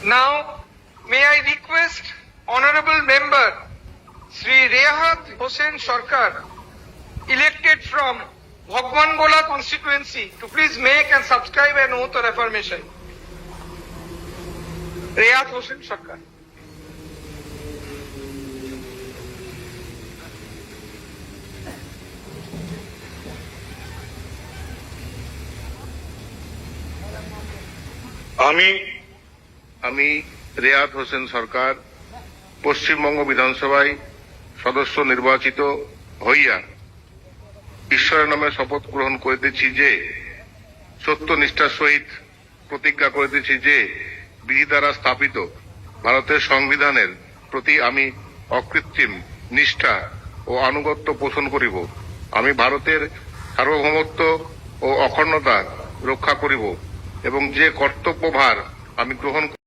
Now, may I request Honorable Member Sri Rehat Hossain Sarkar, elected from Bhagwangola constituency, to please make and subscribe an oath of affirmation. Rehat Hossain Sarkar. আমি রেয়াত হোসেন সরকার পশ্চিমবঙ্গ বিধানসভায় সদস্য নির্বাচিত হইয়া ঈশ্বরের নামে শপথ গ্রহণ করিতেছি যে সত্যনিষ্ঠার সহিত প্রতিজ্ঞা করিতেছি যে বিধি দ্বারা স্থাপিত ভারতের সংবিধানের প্রতি আমি অকৃত্রিম নিষ্ঠা ও আনুগত্য পোষণ করিব। আমি ভারতের সার্বভৌমত্ব ও অখণ্ডতা রক্ষা করিব এবং যে কর্তব্যভার আমি গ্রহণ